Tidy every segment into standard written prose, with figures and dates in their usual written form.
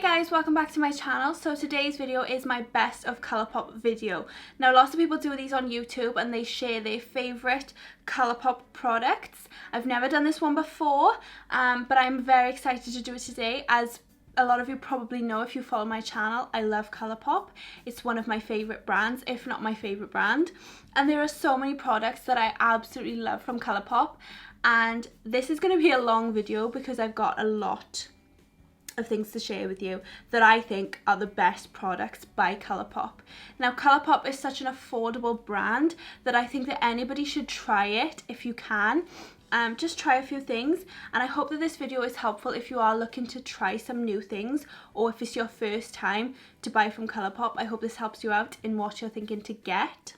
Hey guys, welcome back to my channel. So today's video is my best of Colourpop video. Now lots of people do these on YouTube and they share their favourite Colourpop products. I've never done this one before, but I'm very excited to do it today. As a lot of you probably know if you follow my channel, I love Colourpop. It's one of my favourite brands, if not my favourite brand. And there are so many products that I absolutely love from Colourpop. And this is going to be a long video because I've got a lot of things to share with you that I think are the best products by Colourpop. Now Colourpop is such an affordable brand that I think that anybody should try it if you can. Just try a few things, and I hope that this video is helpful if you are looking to try some new things, or if it's your first time to buy from Colourpop. I hope this helps you out in what you're thinking to get.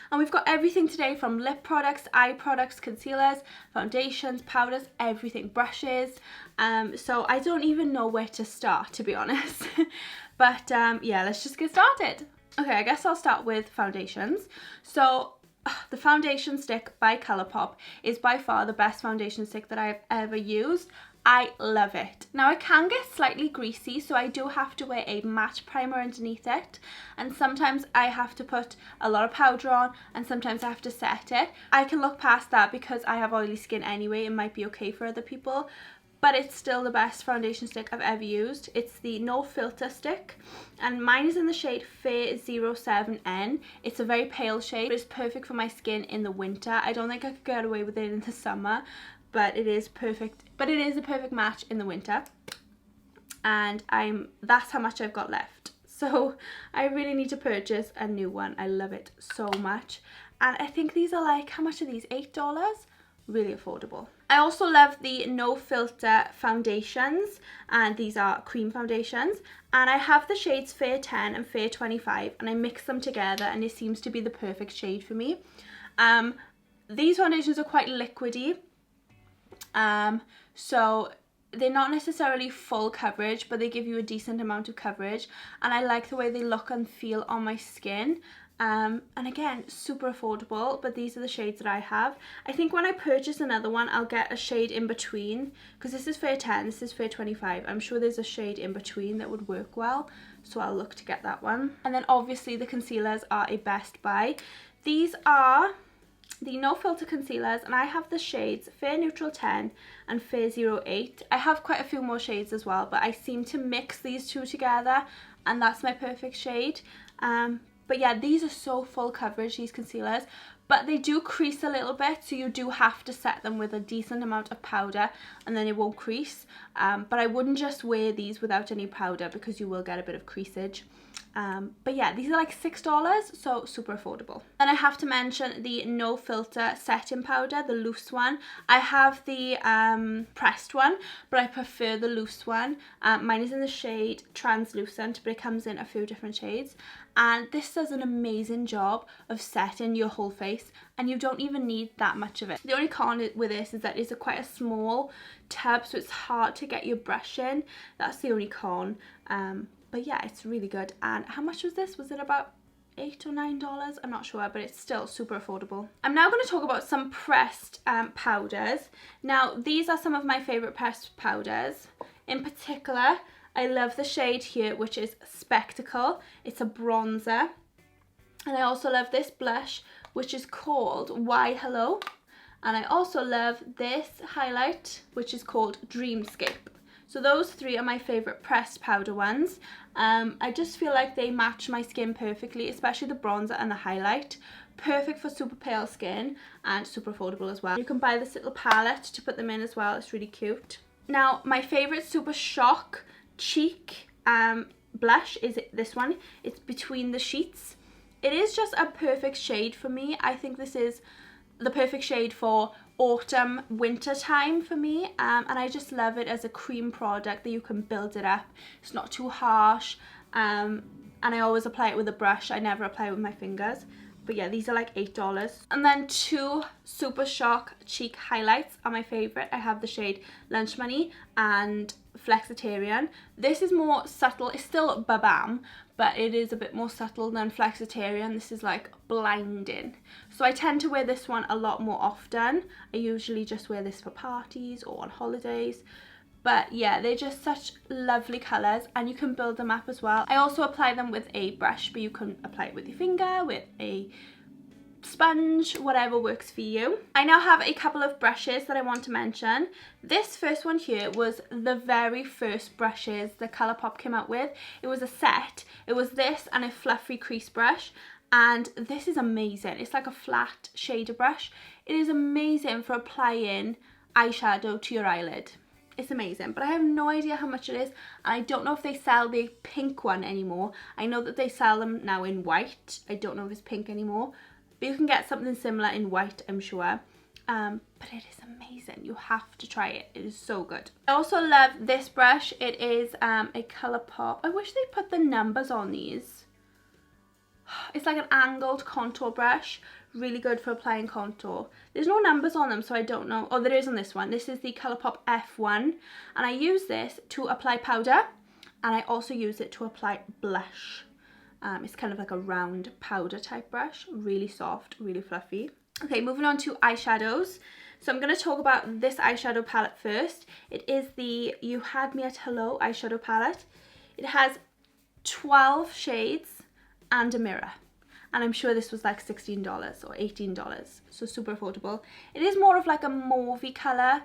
And we've got everything today, from lip products, eye products, concealers, foundations, powders, everything, brushes. So I don't even know where to start, to be honest. But yeah, let's just get started. Okay, I guess I'll start with foundations. So the foundation stick by Colourpop is by far the best foundation stick that I've ever used. I love it. Now it can get slightly greasy, so I do have to wear a matte primer underneath it, and sometimes I have to put a lot of powder on and sometimes I have to set it. I can look past that because I have oily skin anyway. It might be okay for other people, but it's still the best foundation stick I've ever used. It's the No Filter stick, and mine is in the shade Fair 07N. It's a very pale shade, but it's perfect for my skin in the winter. I don't think I could get away with it in the summer, but it is perfect. But it is a perfect match in the winter, and that's how much I've got left. So I really need to purchase a new one. I love it so much, and I think these are like, how much are these? $8? Really affordable. I also love the No Filter foundations, and these are cream foundations, and I have the shades Fair 10 and Fair 25, and I mix them together and it seems to be the perfect shade for me. These foundations are quite liquidy, so they're not necessarily full coverage, but they give you a decent amount of coverage, and I like the way they look and feel on my skin. And again, super affordable, but these are the shades that I have. I think when I purchase another one, I'll get a shade in between, because this is Fair 10, this is Fair 25. I'm sure there's a shade in between that would work well, so I'll look to get that one. And then obviously the concealers are a best buy. These are the No Filter concealers, and I have the shades Fair Neutral 10 and Fair 08. I have quite a few more shades as well, but I seem to mix these two together, and that's my perfect shade. But yeah, these are so full coverage, these concealers, but they do crease a little bit, so you do have to set them with a decent amount of powder and then it won't crease. But I wouldn't just wear these without any powder because you will get a bit of creasage. But yeah, these are like $6, so super affordable. Then I have to mention the No Filter setting powder, the loose one. I have the pressed one, but I prefer the loose one. Mine is in the shade Translucent, but it comes in a few different shades. And this does an amazing job of setting your whole face, and you don't even need that much of it. The only con with this is that it's quite a small tub, so it's hard to get your brush in. That's the only con. But yeah, it's really good. And how much was this? Was it about $8 or $9? I'm not sure, but it's still super affordable. I'm now going to talk about some pressed powders. Now, these are some of my favourite pressed powders. In particular, I love the shade here, which is Spectacle. It's a bronzer. And I also love this blush, which is called Why Hello. And I also love this highlight, which is called Dreamscape. So those three are my favourite pressed powder ones. I just feel like they match my skin perfectly, especially the bronzer and the highlight. Perfect for super pale skin and super affordable as well. You can buy this little palette to put them in as well. It's really cute. Now, my favourite Super Shock cheek blush is this one. It's Between the Sheets. It is just a perfect shade for me. I think this is the perfect shade for autumn winter time for me, and I just love it as a cream product that you can build it up. It's not too harsh, and I always apply it with a brush. I never apply it with my fingers. But yeah, these are like $8. And then two Super Shock cheek highlights are my favourite. I have the shade Lunch Money and Flexitarian. This is more subtle. It's still Babam, but it is a bit more subtle than Flexitarian. This is like blinding. So I tend to wear this one a lot more often. I usually just wear this for parties or on holidays. But yeah, they're just such lovely colours, and you can build them up as well. I also apply them with a brush, but you can apply it with your finger, with a sponge, whatever works for you. I now have a couple of brushes that I want to mention. This first one here was the very first brushes that Colourpop came out with. It was a set. It was this and a fluffy crease brush, and this is amazing. It's like a flat shader brush. It is amazing for applying eyeshadow to your eyelid. It's amazing, but I have no idea how much it is, and I don't know if they sell the pink one anymore. I know that they sell them now in white. I don't know if it's pink anymore, but you can get something similar in white, I'm sure. But it is amazing. You have to try it. It is so good. I also love this brush. It is a Colourpop. I wish they put the numbers on these. It's like an angled contour brush. Really good for applying contour. There's no numbers on them, so I don't know. Oh, there is on this one. This is the Colourpop F1. And I use this to apply powder. And I also use it to apply blush. It's kind of like a round powder type brush, really soft, really fluffy. Okay, moving on to eyeshadows. So I'm going to talk about this eyeshadow palette first. It is the You Had Me at Hello eyeshadow palette. It has 12 shades and a mirror. And I'm sure this was like $16 or $18, so super affordable. It is more of like a mauvey colour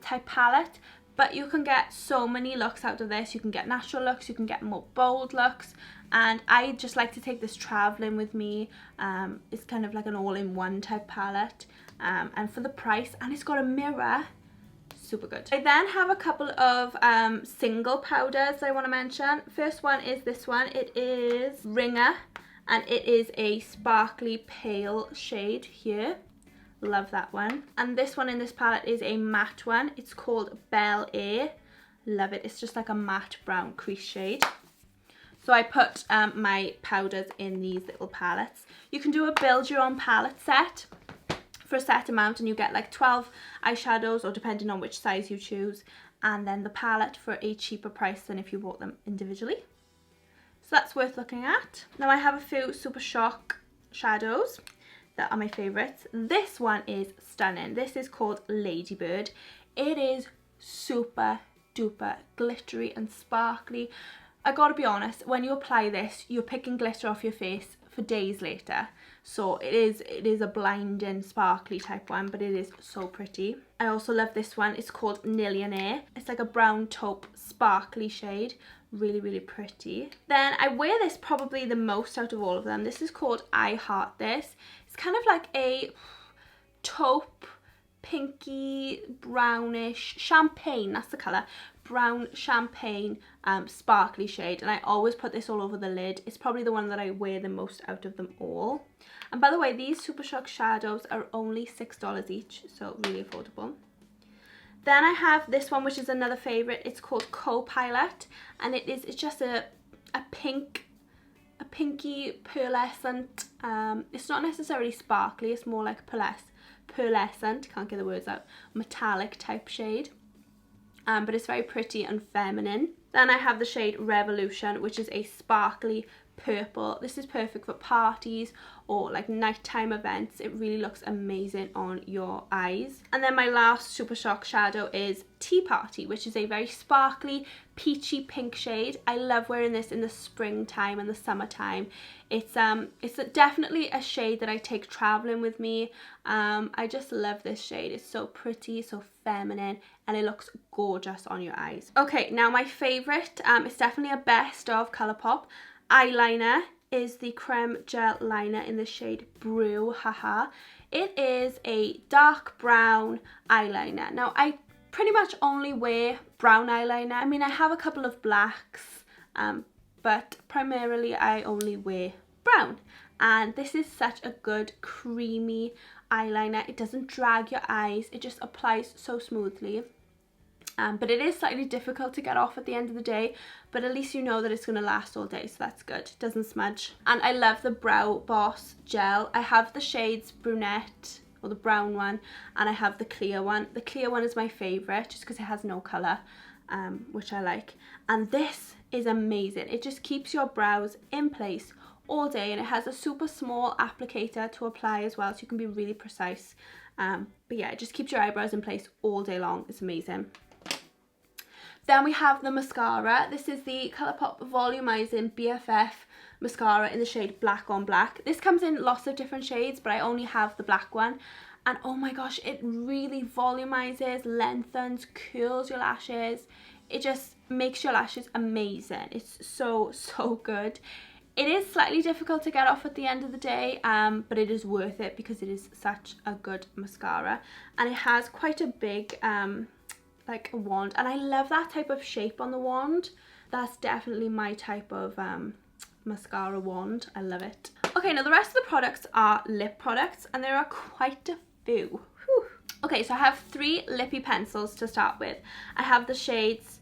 type palette, but you can get so many looks out of this. You can get natural looks, you can get more bold looks, and I just like to take this travelling with me. It's kind of like an all-in-one type palette, and for the price, and it's got a mirror, super good. I then have a couple of single powders that I want to mention. First one is this one. It is Ringer, and it is a sparkly pale shade here. Love that one. And this one in this palette is a matte one. It's called Bel Air. Love it. It's just like a matte brown crease shade. So I put my powders in these little palettes. You can do a build your own palette set for a set amount, and you get like 12 eyeshadows, or depending on which size you choose, and then the palette for a cheaper price than if you bought them individually. So that's worth looking at. Now I have a few Super Shock shadows that are my favourites. This one is stunning. This is called Ladybird. It is super duper glittery and sparkly. I gotta be honest, when you apply this, you're picking glitter off your face for days later. So it is a blinding sparkly type one, but it is so pretty. I also love this one. It's called Nillionaire. It's like a brown taupe sparkly shade. Really, really pretty. Then I wear this probably the most out of all of them. This is called I Heart This. It's kind of like a taupe, pinky, brownish, champagne, that's the colour. Brown champagne sparkly shade, and I always put this all over the lid. It's probably the one that I wear the most out of them all. And by the way, these Super Shock shadows are only $6 each, so really affordable. Then I have this one, which is another favourite. It's called Co-Pilot, and it's just a pinky pearlescent. It's not necessarily sparkly, it's more like pearlescent, can't get the words out, metallic type shade. But it's very pretty and feminine. Then I have the shade Revolution, which is a sparkly purple. This is perfect for parties or like nighttime events. It really looks amazing on your eyes. And then my last Super Shock shadow is Tea Party, which is a very sparkly peachy pink shade. I love wearing this in the springtime and the summertime. It's definitely a shade that I take traveling with me. I just love this shade. It's so pretty, so feminine, and it looks gorgeous on your eyes. Okay, now my favorite, it's definitely a best of Colourpop eyeliner, is the Crème gel liner in the shade Brew. Haha. It is a dark brown eyeliner. Now I pretty much only wear brown eyeliner. I mean, I have a couple of blacks, but primarily I only wear brown. And this is such a good creamy eyeliner. It doesn't drag your eyes. It just applies so smoothly. But it is slightly difficult to get off at the end of the day, but at least you know that it's going to last all day, so that's good. It doesn't smudge. And I love the Brow Boss gel. I have the shades Brunette, or the brown one, and I have the clear one. The clear one is my favourite just because it has no colour, which I like. And this is amazing. It just keeps your brows in place all day, and it has a super small applicator to apply as well, so you can be really precise. But yeah, it just keeps your eyebrows in place all day long. It's amazing. Then we have the mascara. This is the Colourpop Volumising BFF mascara in the shade Black on Black. This comes in lots of different shades, but I only have the black one. And oh my gosh, it really volumizes, lengthens, curls your lashes. It just makes your lashes amazing. It's so, so good. It is slightly difficult to get off at the end of the day, but it is worth it because it is such a good mascara. And it has quite a big like a wand, and I love that type of shape on the wand. That's definitely my type of mascara wand. I love it. Okay, now the rest of the products are lip products, and there are quite a few. Whew. Okay, so I have 3 lippy pencils to start with. I have the shades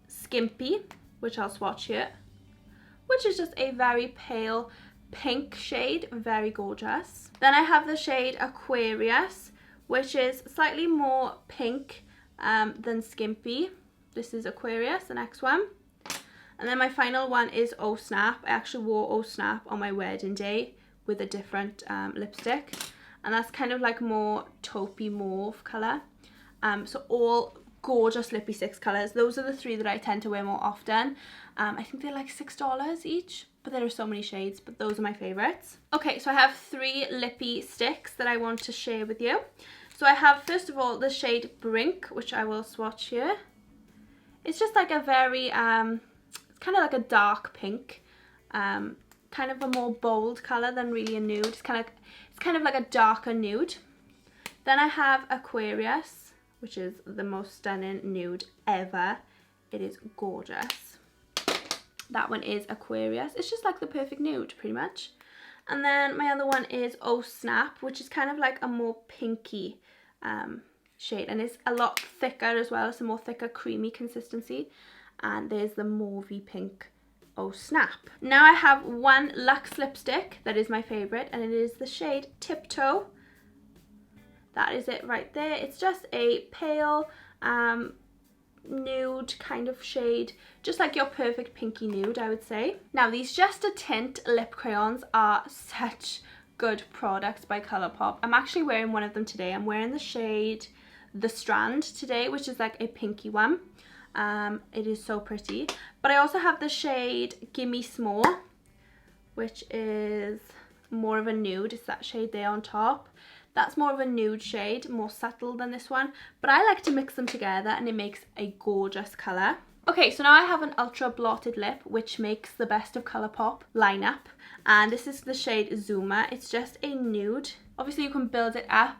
Skimpy, which I'll swatch here, which is just a very pale pink shade, very gorgeous. Then I have the shade Aquarius, which is slightly more pink than Skimpy. This is Aquarius, the next one. And then my final one is Oh Snap. I actually wore Oh Snap on my wedding day with a different lipstick. And that's kind of like more taupey mauve colour. So all gorgeous lippy Stix colours. Those are the 3 that I tend to wear more often. I think they're like $6 each, but there are so many shades, but those are my favourites. Okay, so I have 3 lippy Stix that I want to share with you. So I have, first of all, the shade Brink, which I will swatch here. It's just like a very, it's kind of like a dark pink, kind of a more bold colour than really a nude. It's kind of like a darker nude. Then I have Aquarius, which is the most stunning nude ever. It is gorgeous. That one is Aquarius. It's just like the perfect nude, pretty much. And then my other one is Oh Snap, which is kind of like a more pinky shade, and it's a lot thicker as well. It's a more thicker creamy consistency. And there's the mauvey pink Oh Snap. Now I have one Luxe lipstick that is my favourite, and it is the shade Tiptoe. That is it right there. It's just a pale nude kind of shade, just like your perfect pinky nude, I would say. Now these Just a Tint lip crayons are such good products by Colourpop. I'm actually wearing one of them today. I'm wearing the shade The Strand today, which is like a pinky one. It is so pretty. But I also have the shade Gimme S'more, which is more of a nude. It's that shade there on top. That's more of a nude shade, more subtle than this one. But I like to mix them together and it makes a gorgeous colour. Okay, so now I have an ultra blotted lip, which makes the best of Colourpop lineup. And this is the shade Zuma. It's just a nude. Obviously you can build it up.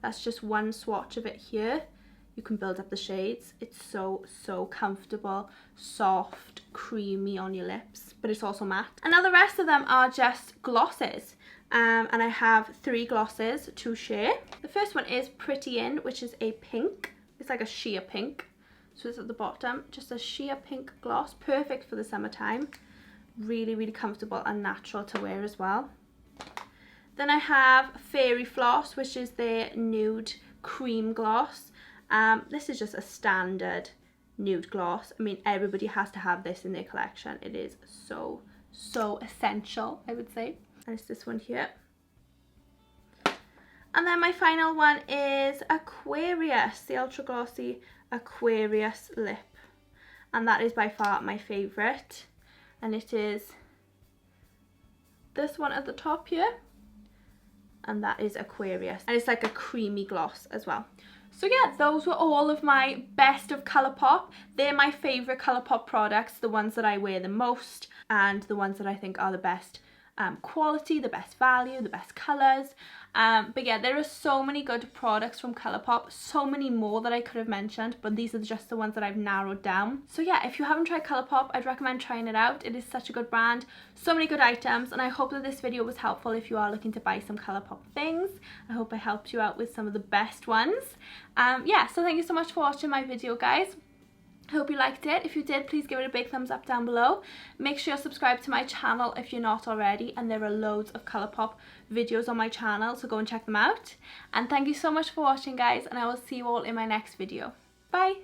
That's just one swatch of it here. You can build up the shades. It's so, so comfortable, soft, creamy on your lips, but it's also matte. And now the rest of them are just glosses. And I have 3 glosses to share. The first one is Pretty In, which is a pink. It's like a sheer pink. So it's at the bottom, just a sheer pink gloss, perfect for the summertime. Really, really comfortable and natural to wear as well. Then I have Fairy Floss, which is their nude cream gloss. This is just a standard nude gloss. I mean, everybody has to have this in their collection. It is so, so essential, I would say. And it's this one here. And then my final one is Aquarius, the Ultra Glossy Aquarius lip. And that is by far my favourite. And it is this one at the top here. And that is Aquarius. And it's like a creamy gloss as well. So yeah, those were all of my best of Colourpop. They're my favourite Colourpop products, the ones that I wear the most and the ones that I think are the best quality, the best value, the best colours. But yeah, there are so many good products from Colourpop, so many more that I could have mentioned, but these are just the ones that I've narrowed down. So yeah, if you haven't tried Colourpop, I'd recommend trying it out. It is such a good brand, so many good items, and I hope that this video was helpful if you are looking to buy some Colourpop things. I hope I helped you out with some of the best ones. Yeah, so thank you so much for watching my video, guys. I hope you liked it. If you did, please give it a big thumbs up down below. Make sure you're subscribed to my channel if you're not already, and there are loads of Colourpop videos on my channel, so go and check them out. And thank you so much for watching, guys, and I will see you all in my next video. Bye!